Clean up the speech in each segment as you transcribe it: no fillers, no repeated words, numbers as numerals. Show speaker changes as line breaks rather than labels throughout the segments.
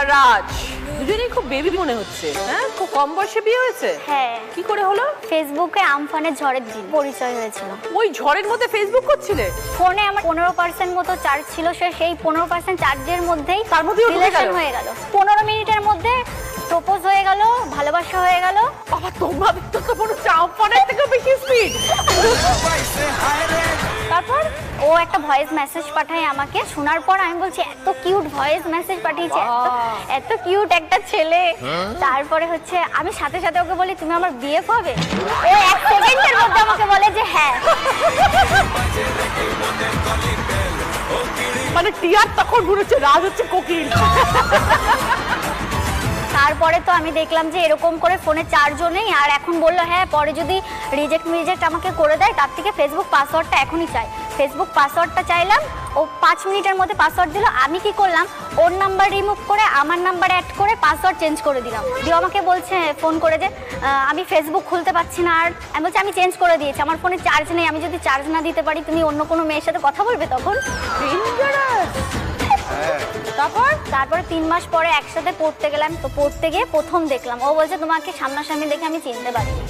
আর রাজ দুজনেই খুব বেবি মনে হচ্ছে। হ্যাঁ, খুব কম বয়সে বিয়ে হয়েছে।
হ্যাঁ।
কি করে হলো?
ফেসবুকে আমফানের ঝড়ের দিন পরিচয় হয়েছিল।
ওই ঝড়ের মধ্যে ফেসবুক করছিলে?
ফোনে আমার 15% মতো চার্জ ছিল, সেই 15% চার্জের মধ্যেই
তার মধ্যেই
রিলেশন হয়ে গেল। 15 মিনিটের মধ্যে প্রপোজ হয়ে গেল, ভালোবাসা হয়ে গেল।
বাবা, তোমার তো কোনো আমফানের থেকে বেশি স্পিড।
তারপর ও একটা ভয়েস মেসেজ পাঠায় আমাকে। শোনার পর আমি বলছি এত কিউট ভয়েস মেসেজ পাঠিয়েছে, এত কিউট একটা ছেলে। তারপরে হচ্ছে আমি সাথে সাথে ওকে বলি তুমি আমার বিয়ে হবে। ও 1 সেকেন্ডের মধ্যে আমাকে বলে যে হ্যাঁ।
মানে টিয়ার তখন ঘুরেছে, রাজ হচ্ছে কোকিল।
তারপরে তো আমি দেখলাম যে এরকম করে ফোনে চার্জও নেই। আর এখন বললো হ্যাঁ পরে যদি রিজেক্ট আমাকে করে দেয়, তার থেকে ফেসবুক পাসওয়ার্ডটা এখনই চাই। ফেসবুক পাসওয়ার্ডটা চাইলাম, ও 5 মিনিটের মধ্যে পাসওয়ার্ড দিল। আমি কি করলাম, ওর নাম্বার রিমুভ করে আমার নাম্বার অ্যাড করে পাসওয়ার্ড চেঞ্জ করে দিলাম। দিয়ে আমাকে বলছে ফোন করে যে আমি ফেসবুক খুলতে পারছি না। আর আমি বলছি আমি চেঞ্জ করে দিয়েছি, আমার ফোনে চার্জ নেই, আমি যদি চার্জ না দিতে পারি তুমি অন্য কোনো মেয়ের সাথে কথা বলবে তখন। তারপরে 3 মাস পরে একসাথে পড়তে গেলাম। তো পড়তে গিয়ে প্রথম দেখলাম, ও বলছে তোমাকে সামনাসামনি দেখে আমি চিনতে পারিনি।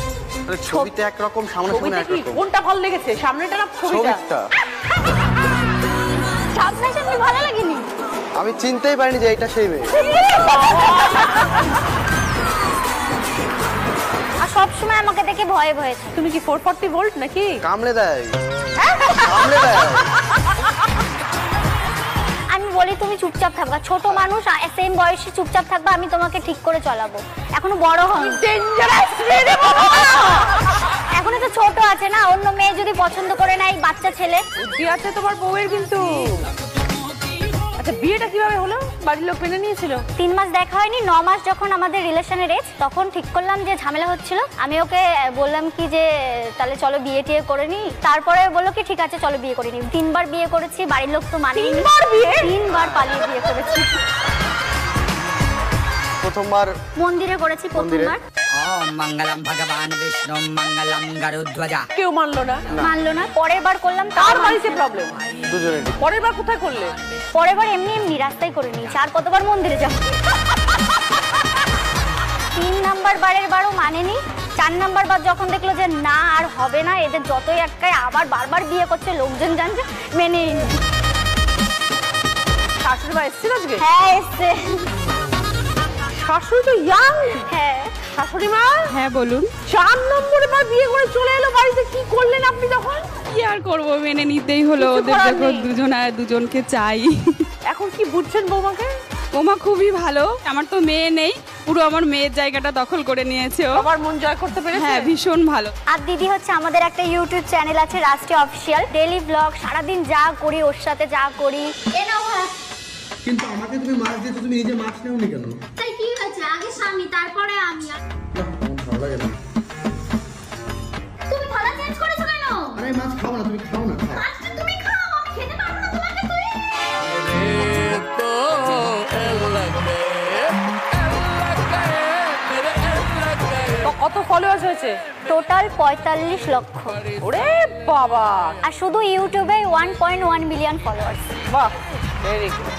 ছবিতে একরকম, সামনাসামনি একরকম।
কোনটা ভালো লেগেছে, সামনেটা না ছবিটা?
সামনাসামনি ভালো লাগেনি,
আমি চিনতেই পারিনি যে এটা সেই মেয়ে।
আর সবসময় আমাকে দেখে ভয়ে ভয়ে।
তুমি কি 440 ভোল্ট নাকি?
কামড়ে দেয়, কামড়ে দেয়।
আমি বলি তুমি চুপচাপ থাকবা, ছোট মানুষ সেম বয়সে চুপচাপ থাকবা, আমি তোমাকে ঠিক করে চালাবো। এখনো বড় হয়নি, এখনো তো ছোট আছে না। অন্য মেয়ে যদি পছন্দ করে না, এই বাচ্চা ছেলে।
বুদ্ধি আছে তোমার বউয়ের কিন্তু। আচ্ছা, বিয়েটা কিভাবে হলো? বাড়ির লোক মেনে নিয়েছিল?
3 মাস দেখা হয়নি, 9 মাস যখন আমাদের রিলেশনের এজ, তখন ঠিক করলাম যে ঝামেলা হচ্ছিল। আমি ওকে বললাম কি যে তাহলে চলো বিয়ে টিয়ে করে নি। তারপরে বললো কি ঠিক আছে চলো বিয়ে করে নি। 3 বার বিয়ে করেছি, বাড়ির লোক তো মানেনি। 3 বার পালিয়ে বিয়ে করেছি।
প্রথমবার
মন্দিরে করেছি, প্রথমবার।
ওম মঙ্গলম ভগবান বিষ্ণু মঙ্গলম গরুধ্বজা।
কেউ মানলো না।
পরের বার করলাম,
তার বাড়িতে প্রবলেম।
দুজনেই।
পরের বার কোথায় করলে?
পরের বার এমনি রাস্তায় করে নিয়েছি। আর কতবার মন্দিরে যাব? 3 নাম্বার বারের বারও মানেনি। 4 নাম্বার বার যখন দেখলো যে না আর হবে না, এদের যতই একটাই আবার বারবার বিয়ে করছে, লোকজন জানছে, মেনেই নি।
শাশুড়ি মা এসেছিল আজকে?
হ্যাঁ এসছে।
শাশুড়ি তো ইয়াং।
হ্যাঁ।
শাশুড়ি মা?
হ্যাঁ বলুন।
4 নম্বরে বার বিয়ে করে চলে এলো বাড়িতে, কি করলেন আপনি তখন?
কি আর করবো, মেনে নিতেই হলো। ওদের যখন দুজনকে চাই।
এখন কি বুঝছেন বৌমাকে?
বৌমা খুবই ভালো। আমার তো মেয়ে নেই, পুরো আমার মেয়ের জায়গাটা দখল করে নিয়েছে ও।
সবার মন জয় করতে পেরেছে।
হ্যাঁ, ভীষণ ভালো।
আর দিদি হচ্ছে আমাদের একটা ইউটিউব চ্যানেল আছে, রাষ্ট্রীয় অফিসিয়াল। ডেইলি ব্লগ, সারাদিন যা করি ওর সাথে যা করি।
কিন্তু আমাকে তুমি মাছ দিতে, তুমি নিজে মাছ নেওনি কেন?
তাই কি হয়েছে, আগে স্বামী তারপরে আমি।
ভালো লাগে না।
তুমি থালা চেঞ্জ করেছো কেন?
আরে মাছ খাও না, তুমি খাও না।
আজকে তুমি খাও, আমি খেতে পারবো না তোমাকে।
কত ফলোয়ার্স হয়েছে?
টোটাল 45 লক্ষ।
ওরে বাবা!
আর শুধু ইউটিউবে 1.1 মিলিয়ন ফলোয়ার্স।
বাহ, ভেরি গুড।